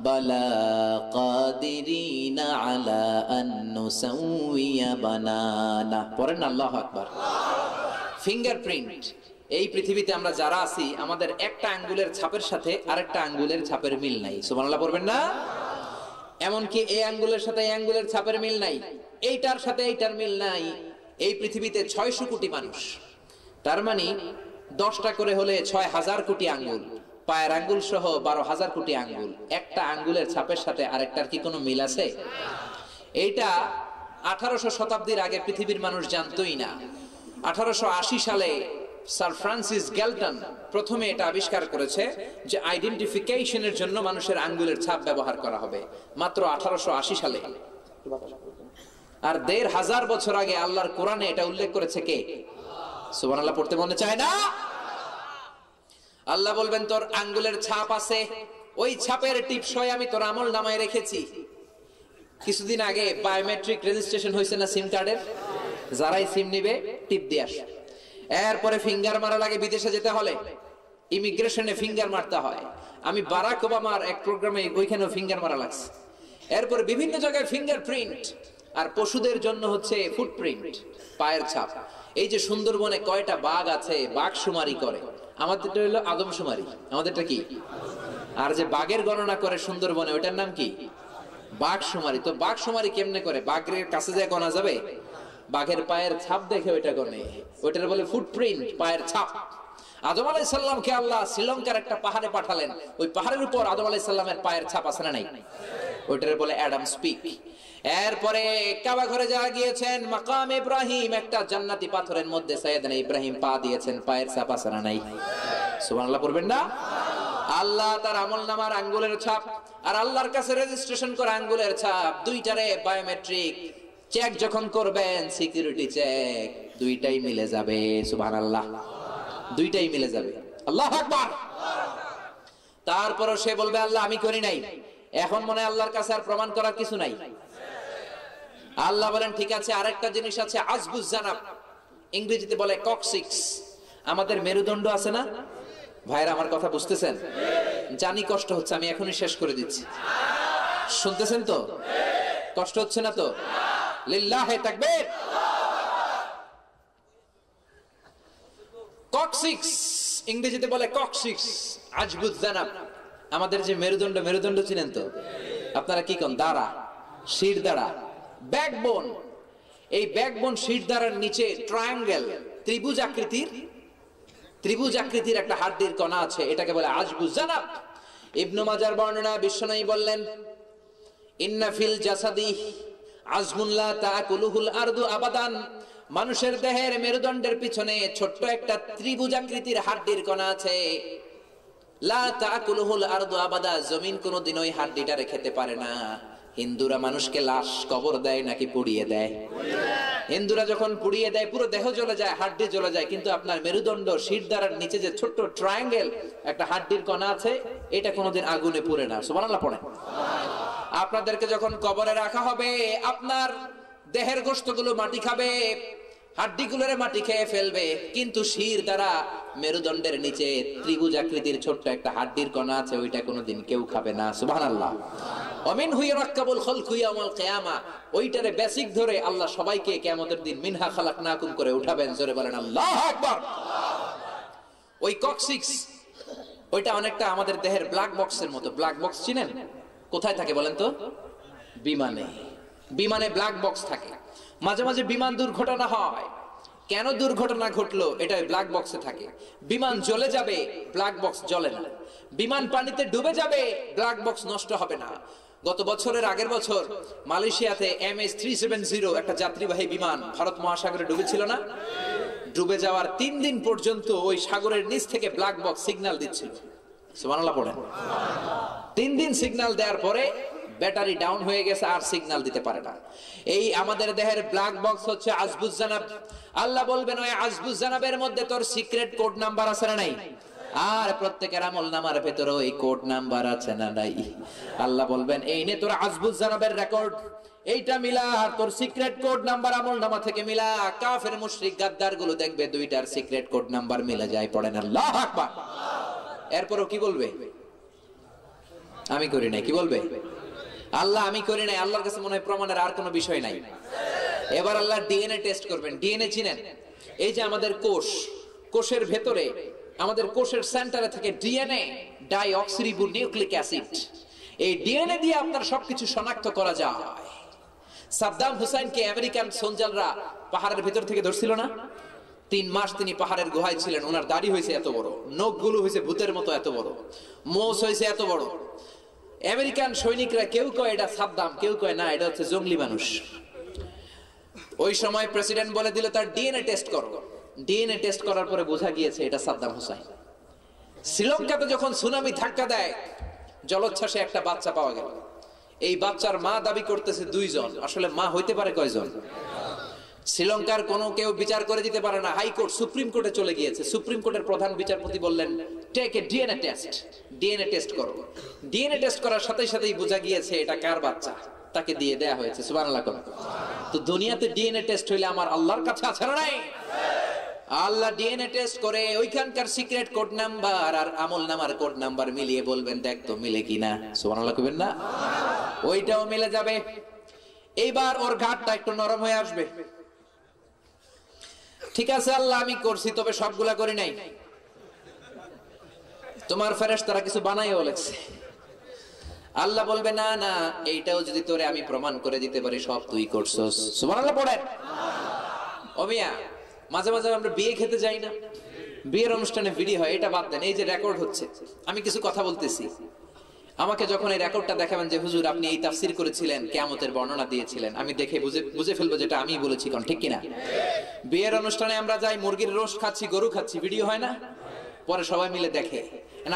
বালা কাদিরিনা আলা আন নুসাউইয়া বানানা। পড়েন আল্লাহু আকবার। ফিঙ্গারপ্রিন্ট, এই পৃথিবীতে আমরা যারা আছি আমাদের একটা আঙ্গুলের ছাপের সাথে আরেকটা আঙ্গুলের ছাপের মিল নাই। সুবহানাল্লাহ পড়বেন না? এমনকি এই আঙ্গুলের সাথে এই আঙ্গুলের ছাপের মিল নাই, এইটার সাথে এইটার মিল নাই। এই পৃথিবীতে 600 কোটি মানুষ, তার মানে 10টা করে হলে 6000 কোটি আঙ্গুল, পায়ের আঙ্গুল সহ 12,000 কোটি আঙ্গুল। একটা আঙ্গুলের ছাপের সাথে আরেকটার কি কোনো মিল আছে? এইটা 1800 শতাব্দীর আগে পৃথিবীর মানুষ জানতোই না। 1880 সালে স্যার ফ্রান্সিস গ্যালটন প্রথমে এটা আবিষ্কার করেছে যে আইডেন্টিফিকেশনের জন্য মানুষের আঙ্গুলের ছাপ ব্যবহার করা হবে, মাত্র 1880 সালে। আর 1500 বছর আগে আল্লাহর কোরআনে এটা উল্লেখ করেছে কে? সুবহানাল্লাহ পড়তে মনে চায় না? আল্লাহ বলবেন, তোর আঙ্গুলের ছাপ আছে, ওই ছাপের টিপসই আমি তোর আমলনামায় রেখেছি। কিছুদিন আগে বায়োমেট্রিক রেজিস্ট্রেশন হয়েছে না সিম কার্ডের? যারাই সিম নিবে টিপ দিয়ে আসে। এরপরে ফিঙ্গার মারা লাগে, বিদেশে যেতে হলে ইমিগ্রেশনে ফিঙ্গার মারতে হয়। আমি বারাক ওবামার এক প্রোগ্রামে ওইখানেও ফিঙ্গার মারা লাগছে। এরপরে বিভিন্ন জায়গায় ফিঙ্গারপ্রিন্ট। আর পশুদের জন্য হচ্ছে ফুটপ্রিন্ট, পায়ের ছাপ। এই যে সুন্দরবনে কয়টা বাঘ আছে, বাঘ শুমারি করে, আমাদেরটা হলো আদমশুমারি। আমাদেরটা কি? আর যে বাঘের গণনা করে সুন্দরবনে, ওইটার নাম কি? বাঘ শুমারি। তো বাঘ শুমারি কেমনে করে? বাঘের কাছে যায় গণা যাবে? বাঘের পায়ের ছাপ দেখে ওইটা গণে, ওইটার বলে ফুটপ্রিন্ট, পায়ের ছাপ। আদম আলাইহিস সালামকে আল্লাহ শ্রীলঙ্কার একটা পাহাড়ে পাঠালেন, ওই পাহাড়ের উপর আদম আলাইহিস সালামের পায়ের ছাপ আছে না নাই? ওইটার বলে অ্যাডামস পিক। এরপরে কাবা ঘরে যারা গিয়েছেন, মাকাম ইব্রাহিম, একটা জান্নাতি পাথরের মধ্যে সাইয়েদনা ইব্রাহিম পা দিয়েছেন, পায়ের ছাপ আছে না নাই? সুবহানাল্লাহ পড়বেন না? আল্লাহ তার আমলনামার আঙ্গুলের ছাপ আর আল্লাহর কাছে রেজিস্ট্রেশন করা আঙ্গুলের ছাপ, দুইটারে বায়োমেট্রিক চেক যখন করবেন, সিকিউরিটি চেক, দুইটাই মিলে যাবে। সুবহানাল্লাহ, দুইটাই মিলে যাবে। আল্লাহু আকবার। তারপরও সে বলবে, আল্লাহ আমি করি নাই। এখন মনে হয় আল্লাহর কাছে আর প্রমাণ করার কিছু নাই। আল্লাহ বলেন, ঠিক আছে, আরেকটা জিনিস আছে, আজবুজ জানাব, ইংরেজিতে বলে কক্সিক্স। আমাদের মেরুদণ্ড আছে না ভাইরা? আমার কথা বুঝতেছেন? জানি কষ্ট হচ্ছে, আমি এখনই শেষ করে দিচ্ছি। শুনতেছেন তো? কষ্ট হচ্ছে না তো? লিল্লাহে তাকবীর। কক্সিক্স ইংরেজিতে বলে ককসিক্স, আজবুজ জানাব। আমাদের যে মেরুদণ্ড, মেরুদণ্ড চিনেন তো আপনারা? কি কোন দাঁড়া, শির দাঁড়া, ব্যাকবোন। এই ব্যাকবোন শির দাঁড়ার নিচে ট্রায়াঙ্গেল, ত্রিভুজ আকৃতির একটা হাড্ডির কণা আছে, এটাকে বলে আজবুজ জানাব। ইবনু মাজার বর্ণনা, বিশ্বনবী বললেন ইন্না ফিল জাসাদি আজমুন লা তাকুলুহুল আরদু আবাদান। মানুষের দেহের মেরুদণ্ডের পিছনে ছোট্ট একটা ত্রিভুজ আকৃতির হাড্ডির কণা আছে। লা তাকুলুহুল আরদু আবাদা, জমিন কোনোদিন ওই হাড্ডিটারে খেতে পারে না। হিন্দুরা মানুষকে লাশ কবর দেয় নাকি পুড়িয়ে দেয়? হিন্দুরা যখন পুড়িয়ে দেয় পুরো দেহ জ্বলে যায়, হাড্ডি জ্বলে যায়, কিন্তু আপনার মেরুদণ্ড শিরদাঁড়ার নিচে যে ছোট্ট ট্রায়াঙ্গেল একটা হাড্ডির কণা আছে, এটা কোনোদিন আগুনে পুড়ে না। সুবহানাল্লাহ পড়েন। আপনাদেরকে যখন কবরে রাখা হবে, আপনার দেহের গোশতগুলো মাটি খাবে, হাড্ডিগুলোরে মাটি খেয়ে ফেলবে, কিন্তু শির দ্বারা মেরুদণ্ডের নিচে ত্রিভুজ আকৃতির ছোট্ট একটা হাড্ডির কণা আছে, ওইটা কোনোদিন কেউ খাবে না। সুবহানাল্লাহ। অমিন হুই রাক্কাবুল খালকু ইয়াউমাল কিয়ামা, ওইটারে বেসিক ধরে আল্লাহ সবাইকে কিয়ামতের দিন মিনহা খালাকনাকুম করে উঠাবেন। জোরে বলেন আল্লাহু আকবার। ওই ককসিক্স, ওইটা অনেকটা আমাদের দেহের ব্ল্যাক বক্সের মতো। ব্ল্যাক বক্স চিনেন? কোথায় থাকে বলেন তো? বিমানে। বিমানে ব্ল্যাক বক্স থাকে। মাঝে মাঝে বিমান দুর্ঘটনা হয়, কেন দুর্ঘটনা ঘটলো এটা ব্ল্যাক বক্সে থাকে। বিমান জ্বলে যাবে, ব্ল্যাক বক্স জ্বলে না। বিমান পানিতে ডুবে যাবে, ব্ল্যাক বক্স নষ্ট হবে না। গত বছরের আগের বছর মালয়েশিয়াতে MH370 একটা যাত্রীবাহী বিমান ভারত মহাসাগরে ডুবেছিল না? ডুবে যাওয়ার 3 দিন পর্যন্ত ওই সাগরের নিচ থেকে ব্ল্যাক বক্স সিগন্যাল দিচ্ছিল। সুবহানাল্লাহ পড়েন। 3 দিন সিগন্যাল দেওয়ার পরে ব্যাটারি ডাউন হয়ে গেছে, আর সিগন্যাল দিতে পারে না। এই আমাদের দেহের ব্ল্যাক বক্স হচ্ছে আজবুজ জানাব। আল্লাহ বলবেন ওই আজবুজ জানাবের মধ্যে তোর সিক্রেট কোড নাম্বার আছে না নাই? আর প্রত্যেকের আমল নামার ভেতরে ওই কোড নাম্বার আছে না নাই? আল্লাহ বলবেন এই নে তোর আজবুজ জানাবের রেকর্ড, এইটা মিলা, আর তোর সিক্রেট কোড নাম্বার আমল নামা থেকে মিলা। কাফের মুশরিক গাদ্দার গুলো দেখবে দুইটার সিক্রেট কোড নাম্বার মিলে যায়। পড়েন আল্লাহু আকবার। এরপরও কি বলবে? আমি করি নাই। কি বলবে? আল্লাহ আমি করি নাই। আল্লাহর কাছে মনে হয় প্রমাণের আর কোনো বিষয় নাই। এবার আল্লাহ ডিএনএ টেস্ট করবেন। ডিএনএ চিনেন? এই যে আমাদের কোষ, কোষের ভেতরে আমাদের কোষের সেন্টারে থেকে ডিএনএ, ডাইঅক্সিরিবো নিউক্লিক অ্যাসিড। এই ডিএনএ দিয়ে আপনার সবকিছু শনাক্ত করা যায়। সাদ্দাম হুসাইনকে আমেরিকান সোলজাররা পাহাড়ের ভেতর থেকে ধরছিল না? 3 মাস তিনি পাহাড়ের গুহায় ছিলেন। ওনার দাড়ি হয়েছে এত বড়, নখগুলো হয়েছে ভূতের মতো এত বড়, মোষ হয়েছে এত বড়। আমেরিকান সৈনিকরা কেউ কয় এটা সাদ্দাম, কেউ কয় না এটা হচ্ছে জঙ্গলি মানুষ। ওই সময় প্রেসিডেন্ট বলে দিল তার ডিএনএ টেস্ট করো। ডিএনএ টেস্ট করার পরে বোঝা গিয়েছে এটা সাদ্দাম হুসাইন। শ্রীলঙ্কাতে যখন সুনামি ধাক্কা দেয়, জলোচ্ছ্বাসে একটা বাচ্চা পাওয়া গেল। এই বাচ্চার মা দাবি করতেছে 2 জন। আসলে মা হইতে পারে কয়জন? শ্রীলঙ্কার কোনো কেউ বিচার করে দিতে পারে না। হাইকোর্ট, সুপ্রিম কোর্টে চলে গিয়েছে। সুপ্রিম কোর্টের প্রধান বিচারপতি বললেন take a DNA test, DNA test করো। ডিএনএ টেস্ট করার সাথে সাথেই বোঝা গিয়েছে এটা কার বাচ্চা, তাকে দিয়ে দেয়া হয়েছে। সুবহানাল্লাহ। তো দুনিয়াতে ডিএনএ টেস্ট হইলে আমার আল্লাহর কাছে আছে না নাই? আল্লাহ ডিএনএ টেস্ট করে ওইখানকার সিক্রেট কোড নাম্বার আর আমল নামার কোড নাম্বার মিলিয়ে বলবেন দেখ তো মিলে কিনা। সুবহানাল্লাহ কইবেন না? ওইটাও মিলে যাবে। এইবার ওর ঘাটটা একটু নরম হয়ে আসবে। ঠিক আছে আল্লাহ আমি করছি, তবে সবগুলা করি নাই। তোমার ফেরেশতারা কিছু বানাইও লেখছে। আল্লাহ বলবে না না, এইটাও যদি তোরে আমি প্রমাণ করে দিতে পারি সব তুই করছস। সুবহানাল্লাহ পড়েন। ও মিয়া, মাঝে মাঝে আমরা বিয়ে খেতে যাই না? বিয়ের অনুষ্ঠানে ভিডিও হয়, এটা বাদ দেন, এই যে রেকর্ড হচ্ছে, আমি কিছু কথা বলতেছি, আমাকে যখন এই রেকর্ডটা দেখাবেন যে হুজুর আপনি এই তাফসীর করেছিলেন, কিয়ামতের বর্ণনা দিয়েছিলেন, আমি দেখে বুঝে ফেলবো যেটা আমি বলেছি, কোন ঠিক কিনা? বিয়ের অনুষ্ঠানে আমরা যাই, মুরগির রোস্ট খাচ্ছি, গরু খাচ্ছি, ভিডিও হয় না? পরে সবাই মিলে দেখে।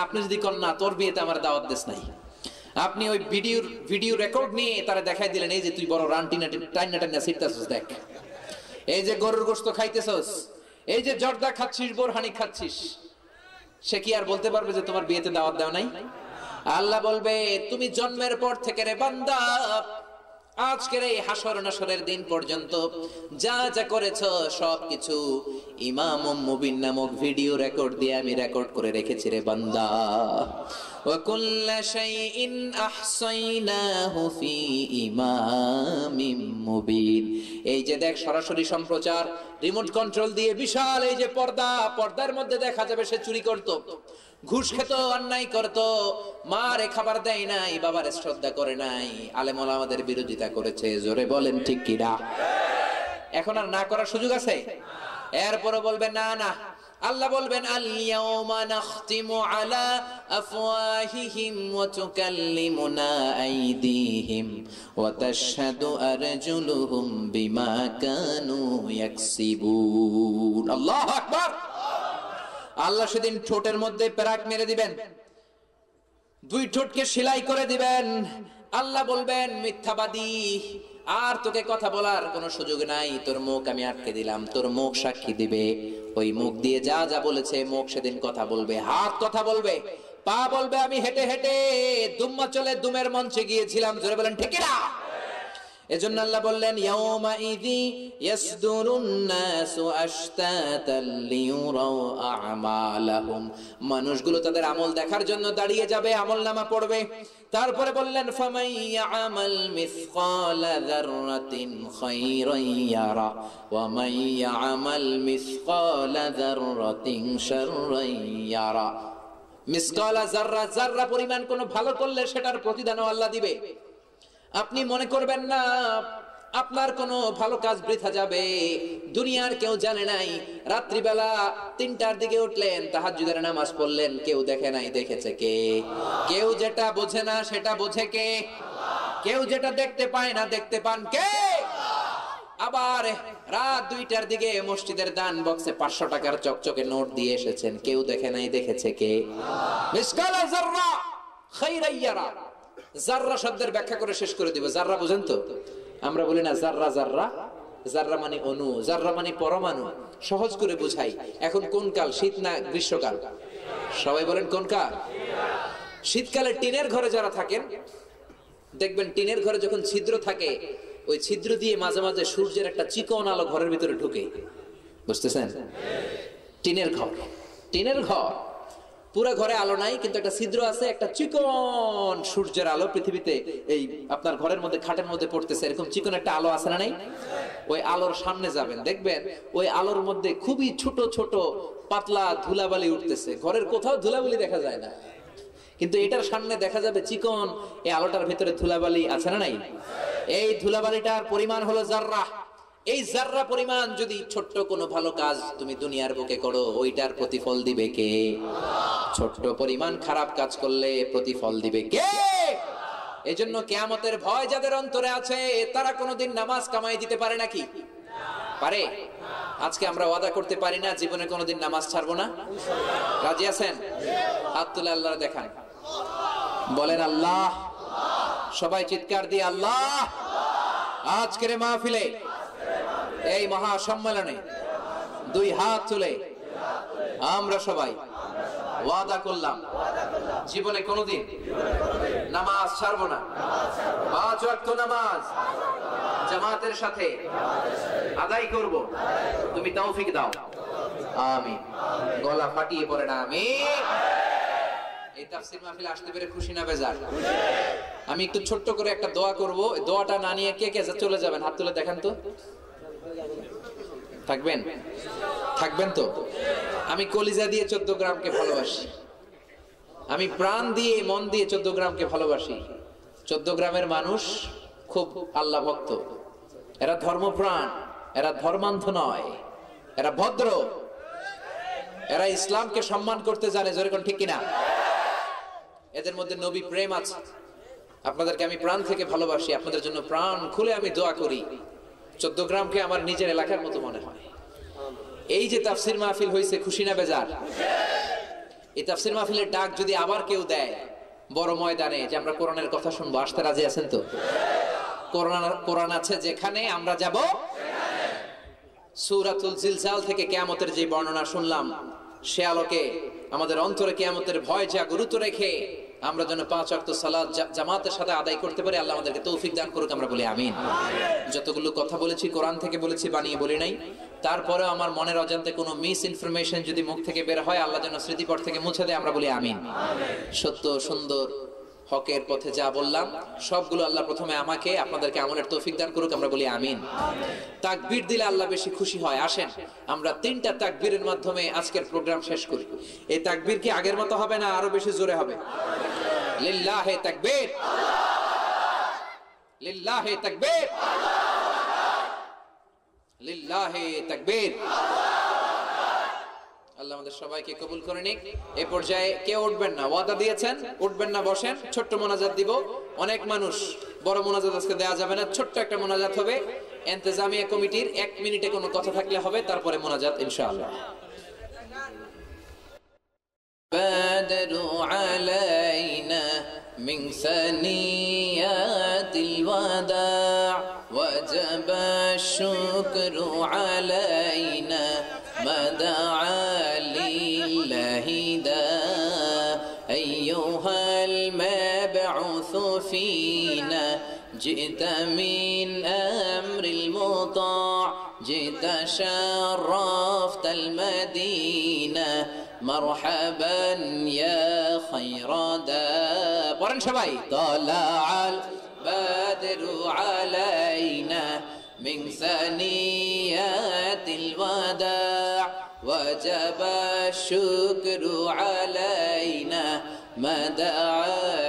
আপনি যদি কন না তোর বিয়েতে আমার দাওয়াত দেশ নাই, আপনি ওই ভিডিও রেকর্ড নিয়ে তারা দেখাই দিলেন এই যে তুই বড় রান্টিনা টাইনা টাইনা সিটতাছস, দেখ এই যে গরুর গোশত খাইতেছস, এই যে জর্দা খাচ্ছিস, বোরহানি খাচ্ছিস, সে কি আর বলতে পারবে যে তোমার বিয়েতে দাওয়াত দেওয়া নাই? আল্লাহ বলবে তুমি জন্মের পর থেকে রে বান্দা আজকের এই হাসর নাসরের দিন পর্যন্ত যা যা করেছো সবকিছু ইমাম মুবিন নামক ভিডিও রেকর্ড দিয়ে আমি রেকর্ড করে রেখেছি রে বান্দা। وكل شيء أحصيناه في إمام مبين। এই যে দেখ সরাসরি সম্প্রচার, রিমোট কন্ট্রোল দিয়ে বিশাল এই যে পর্দার মধ্যে দেখা যাবে সে চুরি করত, ঘুষ খেত, অন্যায় করত, মারে খাবার দেয় নাই, বাবারে শ্রদ্ধা করে নাই, আলেম ওলামাদের বিরোধিতা করেছে। জোরে বলেন ঠিক কিনা? এখন আর না করার সুযোগ আছে? এরপরও বলবেন না না, আল্লাহ বলবেন আল ইয়াউমা নাখতিমু আলা আফওয়াহিহিম ওয়া তুকাল্লিমুনা আইদিহিম ওয়া তাশহাদু আরজুলুহুম বিমা কানু ইয়াকসিবুন। আল্লাহু আকবার। আল্লাহ সেদিন ঠোঁটের মধ্যে পেরাক মেরে দিবেন, দুই ঠোঁটকে সেলাই করে দিবেন। আল্লাহ বলবেন মিথ্যাবাদী, আর তোকে কথা বলার কোনো সুযোগ নাই, তোর মুখ আমি আটকে দিলাম, তোর মুখ সাক্ষী দিবে। ওই মুখ দিয়ে যা যা বলেছে মুখ সেদিন কথা বলবে, হাত কথা বলবে, পা বলবে আমি হেঁটে হেঁটে দুম্মাচলে দুমের মঞ্চে গিয়েছিলাম। জোরে বলেন ঠিক না? এজন্য আল্লাহ বললেন ইয়াউমা ইযি ইয়াসদুরুন নাসু আশতাতাল লিয়ুরাউ আমালাহুম, মানুষগুলো তাদের আমল দেখার জন্য দাঁড়িয়ে যাবে, আমলনামা পড়বে। তারপরে বললেন ফামান ইয়ামাল মিসকালা যাররাতিন খায়রান ইয়ারা ওয়া মান ইয়ামাল মিসকালা যাররাতিন শাররান ইয়ারা। মিসকালা যাররা, যাররা পরিমাণ কোনো ভালো করলে সেটার প্রতিদানও আল্লাহ দিবে। আপনি মনে করবেন না আপনার কোনো ভালো কাজ বৃথা যাবে, দুনিয়ার কেউ জানে নাই। রাত্রিবেলা 3টার দিকে উঠলেন, তাহাজ্জুদের নামাজ পড়লেন, কেউ দেখে নাই, দেখেছে কে? কেউ যেটা বোঝে না সেটা বোঝে কে? কেউ যেটা দেখতে পায় না দেখতে পান কে? আবার রাত 2টার দিকে মসজিদের দান বক্সে 500 টাকার চকচকে নোট দিয়ে এসেছেন, কেউ দেখে নাই, দেখেছে কে? মিসকালা যাররা খায়রান ইয়ারা। জাররা শব্দের ব্যাখ্যা করে শেষ করে দিব। জাররা বুঝেন তো? আমরা বলি না জাররা জাররা, জাররা মানে অণু, জাররা মানে পরমাণু। সহজ করে বুঝাই। এখন কোন কাল, শীত না গ্রীষ্মকাল? সবাই বলেন কোন কাল? শীতকালে টিনের ঘরে যারা থাকেন দেখবেন টিনের ঘরে যখন ছিদ্র থাকে, ওই ছিদ্র দিয়ে মাঝে মাঝে সূর্যের একটা চিকন আলো ঘরের ভিতরে ঢুকে। বুঝতেছেন? টিনের ঘর, টিনের ঘর, পুরো ঘরে আলো নাই কিন্তু একটা ছিদ্র আছে, একটা চিকন সূর্যের আলো পৃথিবীতে এই আপনার ঘরের মধ্যে খাটের মধ্যে পড়তেছে, এরকম চিকন একটা আলো আছে না নাই? ওই আলোর সামনে যাবেন, দেখবেন ওই আলোর মধ্যে খুবই ছোট ছোট পাতলা ধুলাবালি উঠতেছে। ঘরের কোথাও ধুলাবালি দেখা যায় না, কিন্তু এটার সামনে দেখা যাবে চিকন এই আলোটার ভিতরে ধুলাবালি আছে না নাই? এই ধুলাবালিটার পরিমাণ হলো জাররা। এই জাররা পরিমাণ যদি ছোট্ট কোনো ভালো কাজ তুমি দুনিয়ার বুকে করো, ওইটার প্রতিফল দিবে কে? ছোট্ট পরিমাণ খারাপ কাজ করলে প্রতিফল দিবে কে? এজন্য কিয়ামতের ভয় যাদের অন্তরে আছে তারা কোনোদিন নামাজ কামাই দিতে পারে নাকি? পারে? আজকে আমরা ওয়াদা করতে পারি না জীবনে কোনোদিন নামাজ ছাড়বো না। রাজি আছেন? হাত তুলে আল্লাহ দেখান, বলেন আল্লাহ। সবাই চিৎকার দিয়ে আল্লাহ। আজকের মাহফিলে, এই মহা সম্মেলনে 2 হাত তুলে আমরা সবাই ওয়াদা করলাম জীবনে কোনোদিন নামাজ ছাড়বো না। 5 ওয়াক্ত নামাজ জামাতের সাথে আদায় করব, তুমি তৌফিক দাও। আমিন। গলা ফাটিয়ে পড়ে না আমিন। এই তাফসীর মাহফিলে আসতে পেরে খুশি না বেজার? আমি একটু ছোট্ট করে একটা দোয়া করব, দোয়াটা না নিয়ে কে কে চলে যাবেন হাত তুলে দেখান তো। থাকবেন? থাকবেন তো? আমি কলিজা দিয়ে 14 গ্রামকে ভালোবাসি, আমি প্রাণ দিয়ে মন দিয়ে 14 গ্রামকে ভালোবাসি। 14 গ্রামের মানুষ খুব আল্লাহ ভক্ত, এরা ধর্মপ্রাণ, এরা ধর্মান্ধ নয়, এরা ভদ্র, এরা ইসলামকে সম্মান করতে জানে। জোরে কোন ঠিক কিনা? এদের মধ্যে নবী প্রেম আছে। আপনাদেরকে আমি প্রাণ থেকে ভালোবাসি, আপনাদের জন্য প্রাণ খুলে আমি দোয়া করি। 14 গ্রামকে আমার নিজের এলাকার মতো মনে হয়। এই যে তাফসীর মাহফিল হয়েছে, খুশি না বেজার? এই তাফসীর মাহফিলের ডাক যদি আবার কেউ দেয় বড় ময়দানে যে আমরা কোরআনের কথা শুনবো, আসতে রাজি আছেন তো? কোরআন আছে যেখানে আমরা যাব। সূরাতুল জিলজাল থেকে কিয়ামতের যে বর্ণনা শুনলাম, সে আলোকে আমাদের অন্তরে কিয়ামতের ভয় জাগ্রত রেখে আমরা যেন 5 ওয়াক্ত সালাত জামাতের সাথে আদায় করতে পারি। আল্লাহ আমাদেরকে তৌফিক দান করুক, আমরা বলি আমিন। যতগুলো কথা বলেছি কোরআন থেকে বলেছি, বানিয়ে বলি নাই। তারপরেও আমার মনের অজান্তে কোনো মিস ইনফরমেশন যদি মুখ থেকে বের হয়, আল্লাহ যেন স্মৃতিপট থেকে মুছে দেয়, আমরা বলি আমিন। সত্য সুন্দর হকের পথে যা বললাম সবগুলো আল্লাহ প্রথমে আমাকে, আপনাদেরকে আমলের তৌফিক দান করুক, আমরা বলি আমিন। তাকবীর দিলে আল্লাহ বেশি খুশি হয়। আসেন আমরা 3টা তাকবীরের মাধ্যমে আজকের প্রোগ্রাম শেষ করি। এই তাকবীর কি আগের মতো হবে না আরো বেশি জোরে হবে? লিল্লাহে তাকবীর, লিল্লাহে তাকবীর, লিল্লাহে তাকবীর। আল্লাহ আমাদের সবাইকে কবুল করে নিক। এই পর্যায়ে কেউ উঠবেন না, ওয়াদা দিয়েছেন উঠবেন না, বসেন। ছোট্ট মোনাজাত দিব। অনেক মানুষ, বড় মোনাজাত আজকে দেওয়া যাবে না, ছোট্ট একটা মোনাজাত হবে। ইন্তেজামিয়া কমিটির 1 মিনিটে কোনো কথা থাকলে হবে, তারপরে মোনাজাত ইনশাআল্লাহ। বাদরু আলাইনা মিন সানিয়াতিল ওয়াদা ওয়াজাবা শুকরু আলাইনা মাদাআ লিল্লাহি দা আইয়ুহাল মাবউসু ফিনা জিতা মিন আমরিল মুতা জিতা শারাফতাল মাদিনা মারহাবান ইয়া খায়রা দা। পড়েন সবাই। তালাআল বাদরু আলাইনা মিন সানিয়াতিল ওয়াদা ওয়াজাবা শুকরু আলাইনা মাদাআ